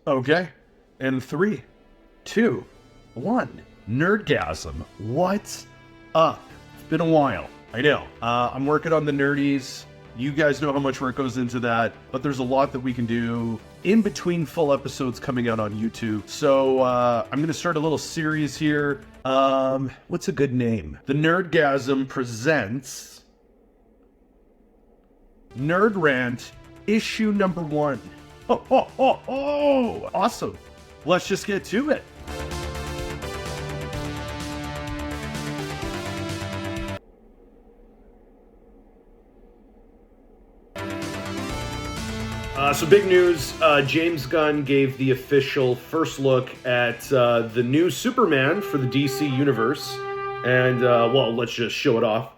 Okay. And 3, 2, 1. Nerdgasm. What's up? It's been a while. I know. I'm working on the nerdies. You guys know how much work goes into that, but there's a lot that we can do in between full episodes coming out on YouTube. So I'm going to start a little series here. What's a good name? The Nerdgasm presents Nerd Rant issue number 1. Oh, awesome. Let's just get to it. So big news, James Gunn gave the official first look at the new Superman for the DC Universe. And, well, let's just show it off.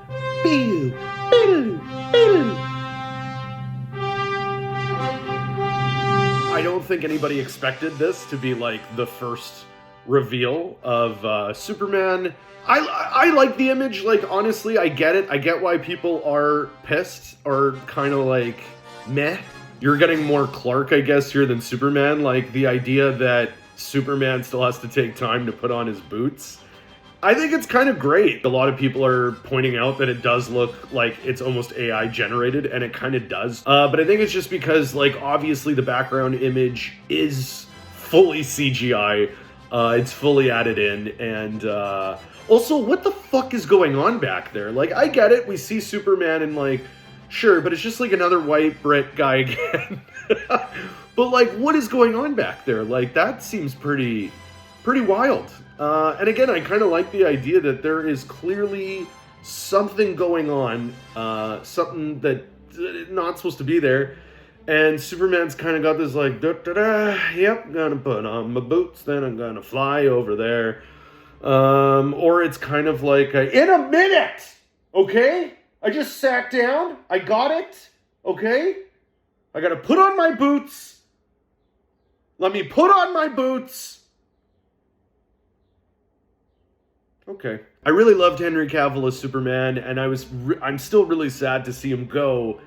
I don't think anybody expected this to be, like, the first reveal of Superman. I like the image, like, honestly, I get it. I get why people are pissed or kind of, like, meh. You're getting more Clark, I guess, here than Superman. Like, the idea that Superman still has to take time to put on his boots. I think it's kind of great. A lot of people are pointing out that it does look like it's almost AI generated, and it kind of does. But I think it's just because, like, obviously the background image is fully CGI. It's fully added in, and also, what the fuck is going on back there? Like, I get it. We see Superman and, like, sure, but it's just like another white Brit guy again. But, like, what is going on back there? Like, that seems pretty wild. And again, I kind of like the idea that there is clearly something going on, something that not supposed to be there. And Superman's kind of got this, like, yep, gonna put on my boots, then I'm gonna fly over there. Or it's kind of like, in a minute, okay? I just sat down. I got it. Okay? I gotta put on my boots. Let me put on my boots. Okay. I really loved Henry Cavill as Superman, and I'm still really sad to see him go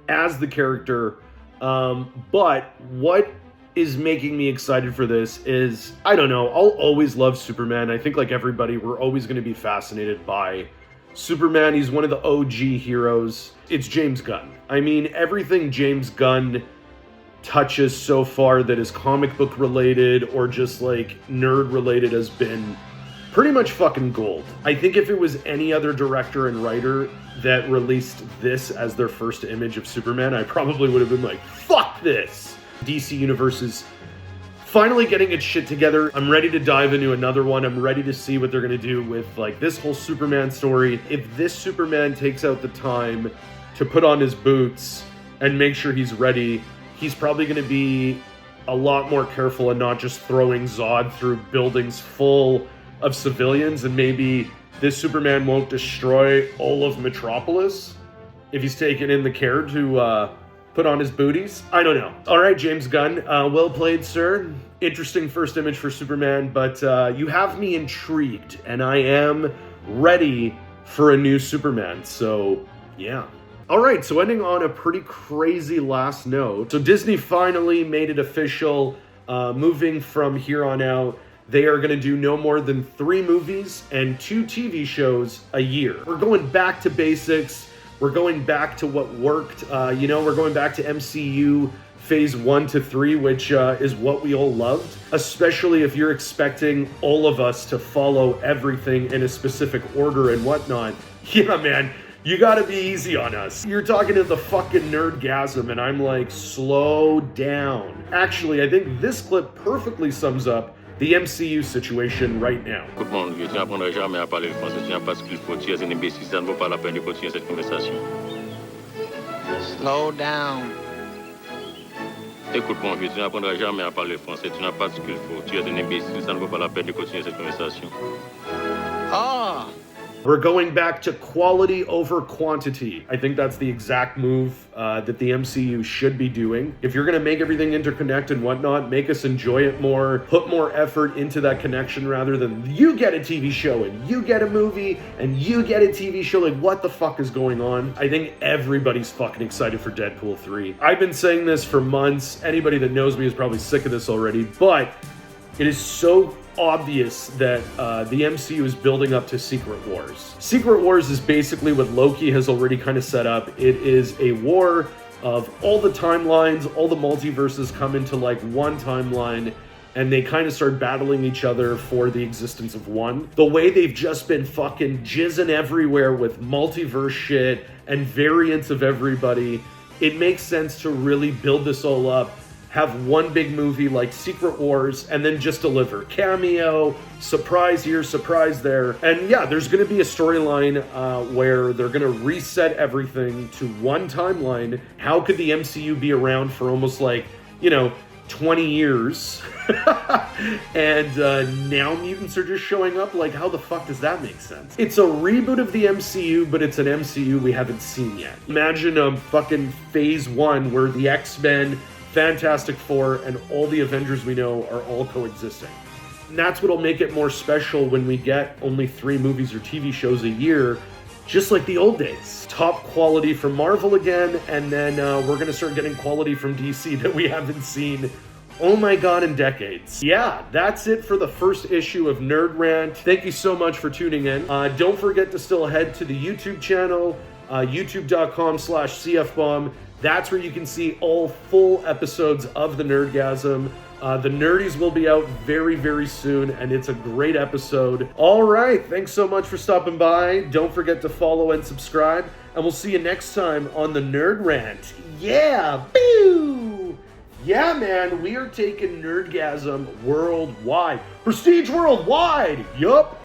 as the character. But what is making me excited for this is, I don't know, I'll always love Superman. I think, like everybody, we're always going to be fascinated by Superman. He's one of the OG heroes. It's James Gunn. I mean, everything James Gunn touches so far that is comic book related or just like nerd related has been pretty much fucking gold. I think if it was any other director and writer that released this as their first image of Superman, I probably would have been like, fuck this. DC Universe is finally getting its shit together. I'm ready to dive into another one. I'm ready to see what they're going to do with, like, this whole Superman story. If this Superman takes out the time to put on his boots and make sure he's ready, he's probably going to be a lot more careful and not just throwing Zod through buildings full of civilians, and maybe this Superman won't destroy all of Metropolis if he's taken in the care to put on his booties. I don't know. All right, James Gunn, well played, sir. Interesting first image for Superman, but you have me intrigued, and I am ready for a new Superman, so yeah. All right, so ending on a pretty crazy last note. So Disney finally made it official. Moving from here on out, they are going to do no more than 3 movies and 2 TV shows a year. We're going back to basics. We're going back to what worked. We're going back to MCU phase 1 to 3, which is what we all loved, especially if you're expecting all of us to follow everything in a specific order and whatnot. Yeah, man, you gotta be easy on us. You're talking to the fucking Nerdgasm, and I'm like, slow down. Actually, I think this clip perfectly sums up the MCU situation right now. Écoute mon vieux, tu n'apprendras jamais à parler le français, tu n'as pas ce qu'il faut, tu es un imbécile, ça ne vaut pas la peine de continuer cette conversation. Slow down. Écoute mon vieux, tu n'apprendras jamais à parler le français, tu n'as pas ce qu'il faut, tu es un imbécile, ça ne vaut pas la peine de continuer cette conversation. Oh, We're going back to quality over quantity. I think that's the exact move that the MCU should be doing. If you're going to make everything interconnect and whatnot, make us enjoy it more, put more effort into that connection rather than you get a TV show and you get a movie and you get a TV show. Like, what the fuck is going on? I think everybody's fucking excited for Deadpool 3. I've been saying this for months. Anybody that knows me is probably sick of this already, but it is so obvious that the MCU is building up to Secret Wars. Secret Wars is basically what Loki has already kind of set up. It is a war of all the timelines, all the multiverses come into like one timeline, and they kind of start battling each other for the existence of one. The way they've just been fucking jizzing everywhere with multiverse shit and variants of everybody, it makes sense to really build this all up, have one big movie like Secret Wars, and then just deliver. Cameo, surprise here, surprise there. And yeah, there's going to be a storyline where they're going to reset everything to one timeline. How could the MCU be around for almost like, 20 years? And now mutants are just showing up? Like, how the fuck does that make sense? It's a reboot of the MCU, but it's an MCU we haven't seen yet. Imagine a fucking phase 1 where the X-Men, Fantastic Four, and all the Avengers we know are all coexisting. And that's what'll make it more special when we get only 3 movies or TV shows a year, just like the old days. Top quality from Marvel again, and then we're gonna start getting quality from DC that we haven't seen, oh my god, in decades. Yeah, that's it for the first issue of Nerd Rant. Thank you so much for tuning in. Don't forget to still head to the YouTube channel, youtube.com/CFBOMB. That's where you can see all full episodes of the Nerdgasm. The Nerdies will be out very, very soon, and it's a great episode. All right, thanks so much for stopping by. Don't forget to follow and subscribe, and we'll see you next time on the Nerd Rant. Yeah, boo! Yeah, man, we are taking Nerdgasm worldwide. Prestige worldwide! Yup!